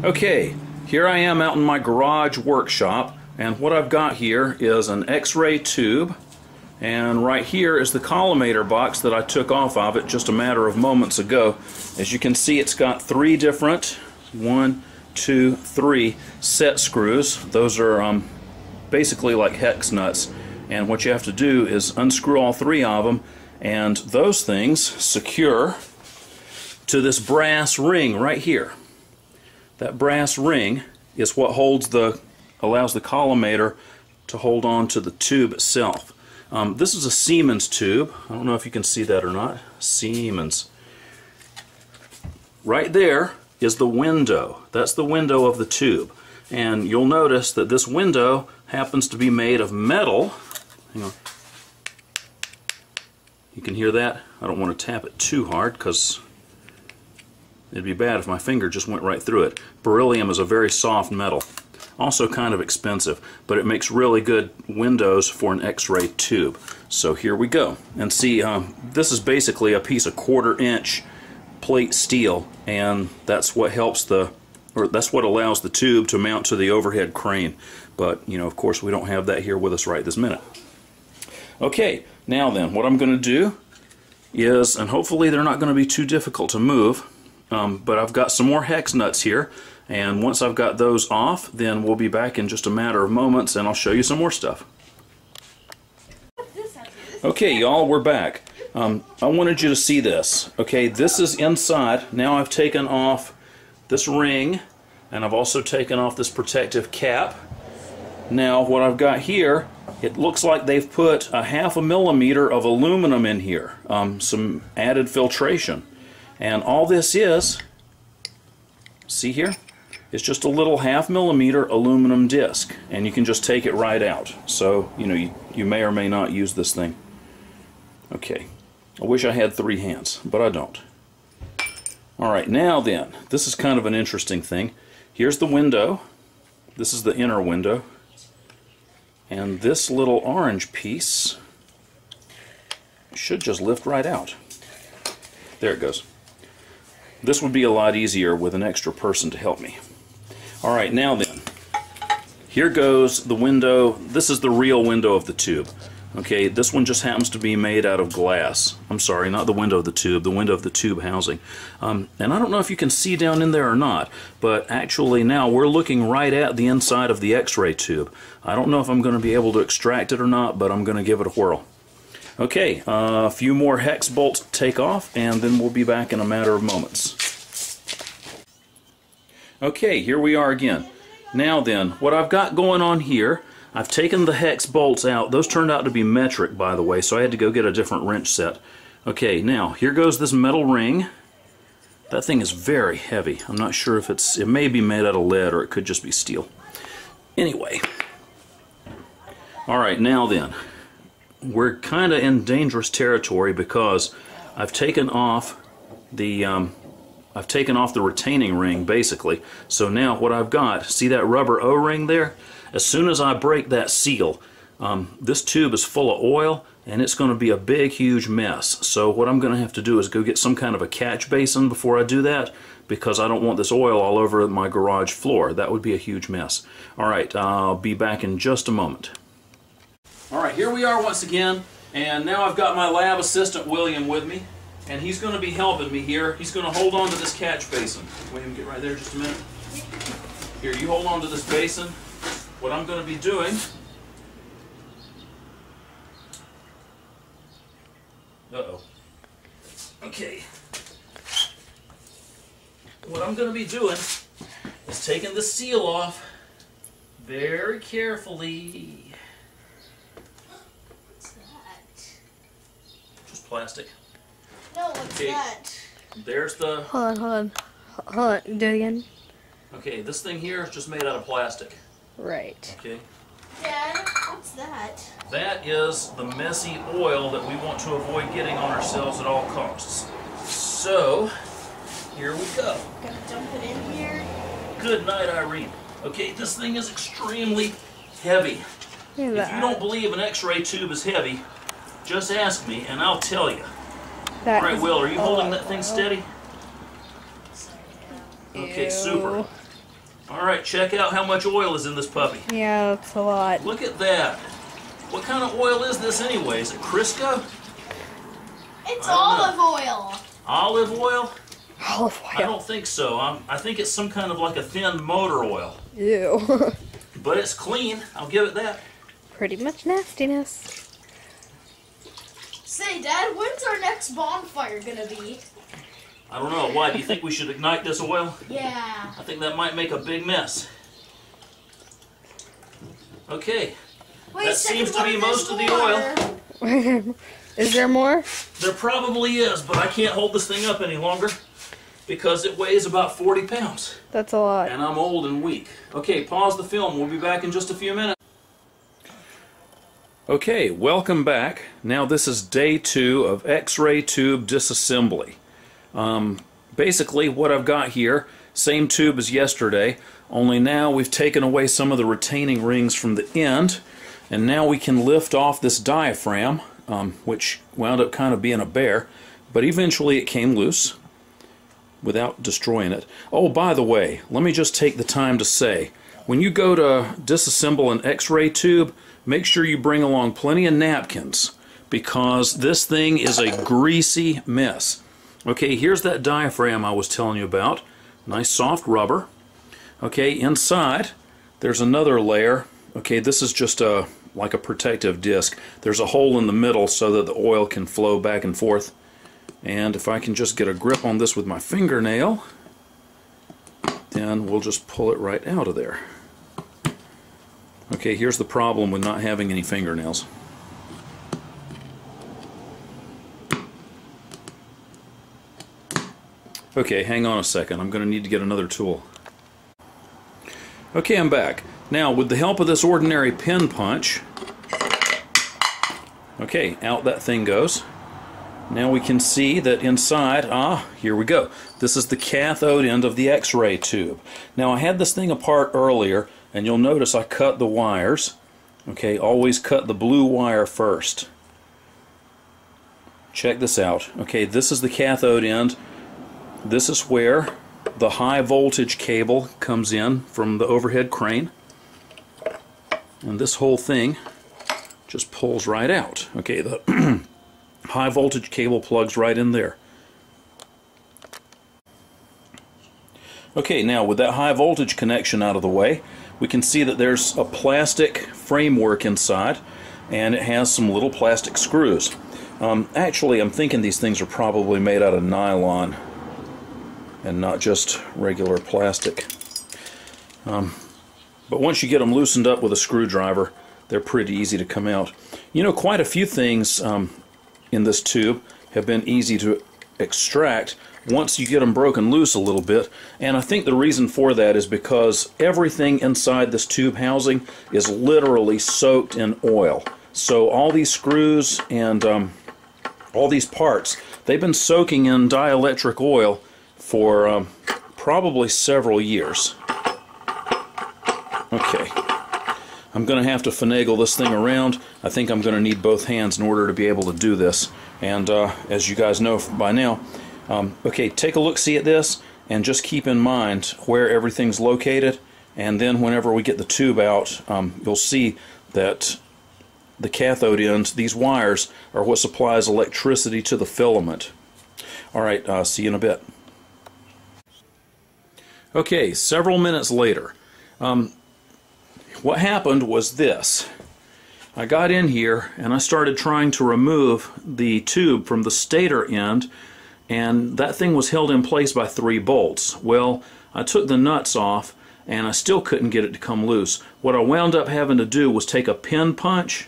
Okay, here I am out in my garage workshop, and what I've got here is an X-ray tube, and right here is the collimator box that I took off of it just a matter of moments ago. As you can see, it's got three different, 1, 2, 3 set screws. Those are basically like hex nuts, and what you have to do is unscrew all three of them, and those things secure to this brass ring right here. That brass ring is what allows the collimator to hold on to the tube itself. This is a Siemens tube. I don't know if you can see that or not. Siemens. Right there is the window. That's the window of the tube. And you'll notice that this window happens to be made of metal. Hang on. You can hear that? I don't want to tap it too hard because it'd be bad if my finger just went right through it. Beryllium is a very soft metal. Also kind of expensive, but it makes really good windows for an X-ray tube. So here we go. And see, this is basically a piece of 1/4 inch plate steel, and that's what that's what allows the tube to mount to the overhead crane. But, you know, of course we don't have that here with us right this minute. Okay, now then, what I'm going to do is, and hopefully they're not going to be too difficult to move, but I've got some more hex nuts here, and once I've got those off, then we'll be back in just a matter of moments and I'll show you some more stuff. Okay, y'all, we're back. I wanted you to see this. Okay, this is inside. Now I've taken off this ring, and I've also taken off this protective cap. Now what I've got here, it looks like they've put a 1/2 millimeter of aluminum in here, some added filtration. And all this is, see here, it's just a little 1/2 millimeter aluminum disc, and you can just take it right out. So, you know, you may or may not use this thing. Okay, I wish I had 3 hands, but I don't. Alright, now then, this is kind of an interesting thing. Here's the window. This is the inner window. And this little orange piece should just lift right out. There it goes. This would be a lot easier with an extra person to help me. Alright, now then, here goes the window. This is the real window of the tube. Okay, this one just happens to be made out of glass. I'm sorry, not the window of the tube, the window of the tube housing. And I don't know if you can see down in there or not, but actually now we're looking right at the inside of the X-ray tube. I don't know if I'm going to be able to extract it or not, but I'm going to give it a whirl. Okay, a few more hex bolts to take off, and then we'll be back in a matter of moments. Okay, here we are again. Now then, what I've got going on here, I've taken the hex bolts out. It turned out to be metric, by the way, so I had to go get a different wrench set. Okay, now, here goes this metal ring. That thing is very heavy. I'm not sure if it may be made out of lead or it could just be steel. Anyway. Alright, now then, we're kind of in dangerous territory because I've taken off the retaining ring, basically. So now what I've got, see that rubber O-ring there? As soon as I break that seal, this tube is full of oil, and it's going to be a big, huge mess. So what I'm going to have to do is go get some kind of a catch basin before I do that, because I don't want this oil all over my garage floor. That would be a huge mess. Alright, I'll be back in just a moment. Alright, here we are once again, and now I've got my lab assistant William with me, and he's going to be helping me here. He's going to hold on to this catch basin. William, get right there just a minute. Here, you hold on to this basin. What I'm going to be doing, okay, what I'm going to be doing is taking the seal off very carefully. What's that? Just plastic. No, what's that? There's the... Hold on. Do it again. Okay, this thing here is just made out of plastic. Right. Okay. Dad, what's that? That is the messy oil that we want to avoid getting on ourselves at all costs. So, here we go. Gonna dump it in here. Good night, Irene. Okay, this thing is extremely heavy. If you don't believe an X-ray tube is heavy, just ask me and I'll tell you. All right, Will, are you holding that thing steady? Okay, super. Alright, check out how much oil is in this puppy. Yeah, that's a lot. Look at that. What kind of oil is this anyway? Is it Crisco? It's olive oil. Olive oil? Olive I oil. don't think so. I think it's some kind of like a thin motor oil. Ew. But it's clean. I'll give it that. Pretty much nastiness. Say, Dad, when's our next bonfire gonna be? I don't know. Why? Do you think we should ignite this oil? Yeah. I think that might make a big mess. Okay. Wait, That second seems to one, be there's most of the more. oil. Is there more? There probably is, but I can't hold this thing up any longer because it weighs about 40 pounds. That's a lot. And I'm old and weak. Okay, pause the film. We'll be back in just a few minutes. Okay, welcome back. Now this is day 2 of X-ray tube disassembly. Basically what I've got here, same tube as yesterday, only now we've taken away some of the retaining rings from the end, and now we can lift off this diaphragm, which wound up kind of being a bear, but eventually it came loose without destroying it. Oh, by the way, let me just take the time to say, when you go to disassemble an X-ray tube, make sure you bring along plenty of napkins, because this thing is a greasy mess. Okay, here's that diaphragm I was telling you about. Nice soft rubber. Okay, inside there's another layer. Okay, this is just like a protective disc. There's a hole in the middle so that the oil can flow back and forth. And if I can just get a grip on this with my fingernail, then we'll just pull it right out of there. Okay, here's the problem with not having any fingernails. Okay, hang on a second. I'm going to need to get another tool. Okay, I'm back. Now, with the help of this ordinary pin punch, okay, out that thing goes. Now we can see that inside, here we go. This is the cathode end of the X-ray tube. Now, I had this thing apart earlier, and you'll notice I cut the wires. Okay, always cut the blue wire first. Check this out. Okay, this is the cathode end. This is where the high voltage cable comes in from the overhead crane. And this whole thing just pulls right out. Okay, the high voltage cable plugs right in there. Okay, now with that high voltage connection out of the way, we can see that there's a plastic framework inside, and it has some little plastic screws. Actually, I'm thinking these things are probably made out of nylon and not just regular plastic. But once you get them loosened up with a screwdriver, they're pretty easy to come out. You know, quite a few things in this tube have been easy to extract once you get them broken loose a little bit, and I think the reason for that is because everything inside this tube housing is literally soaked in oil. So all these screws and all these parts, they've been soaking in dielectric oil for probably several years. Okay, I'm going to have to finagle this thing around. I think I'm going to need both hands in order to be able to do this. And as you guys know by now, okay, take a look-see at this, and just keep in mind where everything's located. And then whenever we get the tube out, you'll see that the cathode ends, these wires, are what supplies electricity to the filament. Alright, see you in a bit. Okay, several minutes later. What happened was this. I got in here and I started trying to remove the tube from the stator end, and that thing was held in place by 3 bolts. Well, I took the nuts off and I still couldn't get it to come loose. What I wound up having to do was take a pin punch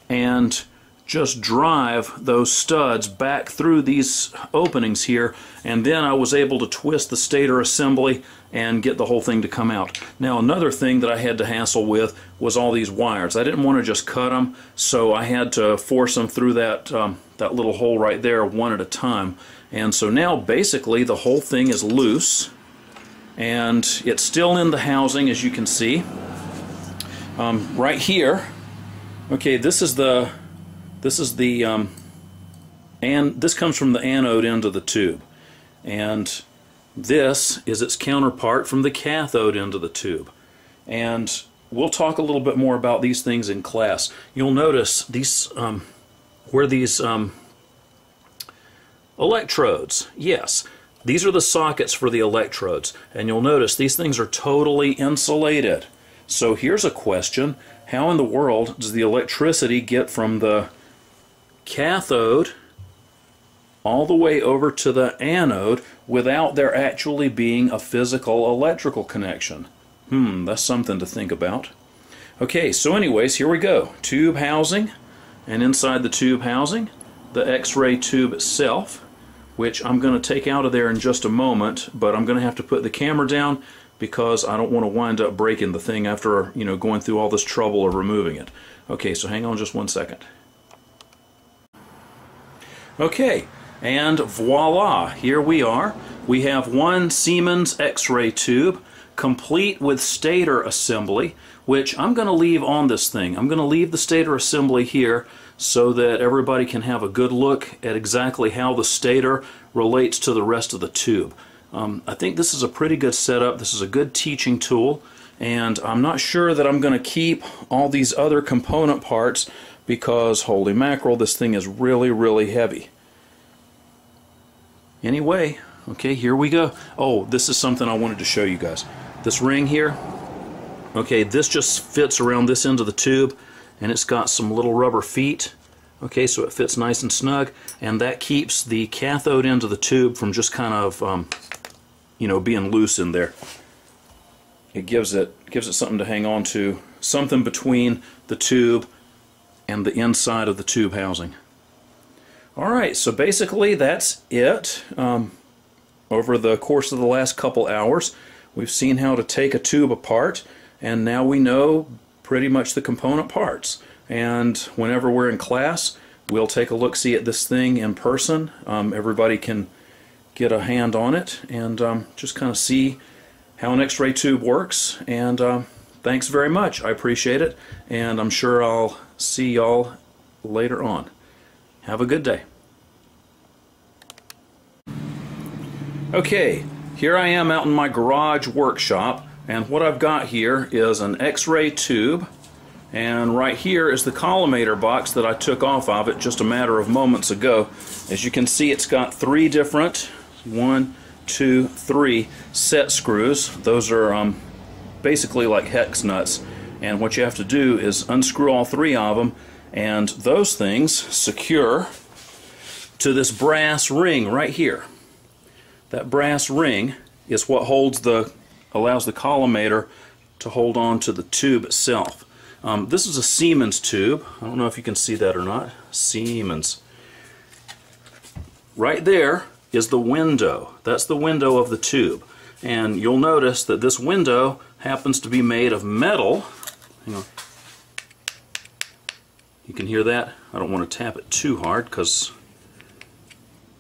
and just drive those studs back through these openings here, and then I was able to twist the stator assembly and get the whole thing to come out. Now, another thing that I had to hassle with was all these wires. I didn't want to just cut them, so I had to force them through that that little hole right there one at a time. And so now basically the whole thing is loose, and it's still in the housing, as you can see. Right here, okay, this comes from the anode end of the tube, and This is its counterpart from the cathode end of the tube. And we'll talk a little bit more about these things in class. You'll notice these, where these electrodes, yes, these are the sockets for the electrodes. And you'll notice these things are totally insulated. So here's a question. How in the world does the electricity get from the cathode all the way over to the anode without there actually being a physical electrical connection? That's something to think about. Okay, so anyways, here we go. Tube housing, and inside the tube housing, the X-ray tube itself, which I'm going to take out of there in just a moment, but I'm going to have to put the camera down because I don't want to wind up breaking the thing after, going through all this trouble of removing it. Okay, so hang on just one second. Okay, and voila, here we are. We have one Siemens X-ray tube, complete with stator assembly, which I'm going to leave on this thing. I'm going to leave the stator assembly here so that everybody can have a good look at exactly how the stator relates to the rest of the tube. I think this is a pretty good setup. This is a good teaching tool, and I'm not sure that I'm going to keep all these other component parts because, holy mackerel, this thing is really, really heavy. Anyway, okay, here we go. Oh, this is something I wanted to show you guys. This ring here, okay, this just fits around this end of the tube, and it's got some little rubber feet. Okay, so it fits nice and snug, and that keeps the cathode end of the tube from just kind of, being loose in there. It gives it something to hang on to, something between the tube and the inside of the tube housing. Alright, so basically that's it. Over the course of the last couple hours, we've seen how to take a tube apart, and now we know pretty much the component parts. And whenever we're in class, we'll take a look-see at this thing in person. Everybody can get a hand on it and just kind of see how an X-ray tube works. And thanks very much. I appreciate it, and I'm sure I'll see y'all later on. Have a good day. Okay, here I am out in my garage workshop, and what I've got here is an X-ray tube, and right here is the collimator box that I took off of it just a matter of moments ago. As you can see, it's got three different, 1, 2, 3 set screws. Those are basically like hex nuts, and what you have to do is unscrew all three of them, and those things secure to this brass ring right here. That brass ring is what allows the collimator to hold on to the tube itself. This is a Siemens tube. I don't know if you can see that or not. Siemens. Right there is the window. That's the window of the tube. And you'll notice that this window happens to be made of metal. Hang on. You can hear that? I don't want to tap it too hard because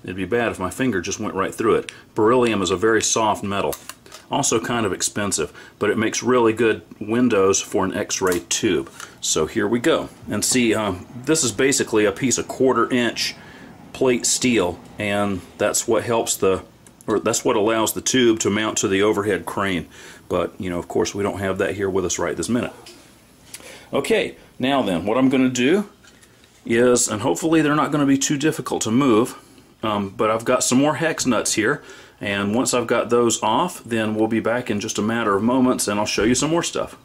it'd be bad if my finger just went right through it. Beryllium is a very soft metal. Also kind of expensive, but it makes really good windows for an X-ray tube. So here we go. And see, this is basically a piece of 1/4 inch plate steel, and that's what that's what allows the tube to mount to the overhead crane. But, of course, we don't have that here with us right this minute. Okay, now then, what I'm going to do is, and hopefully they're not going to be too difficult to move, but I've got some more hex nuts here, and once I've got those off, then we'll be back in just a matter of moments and I'll show you some more stuff.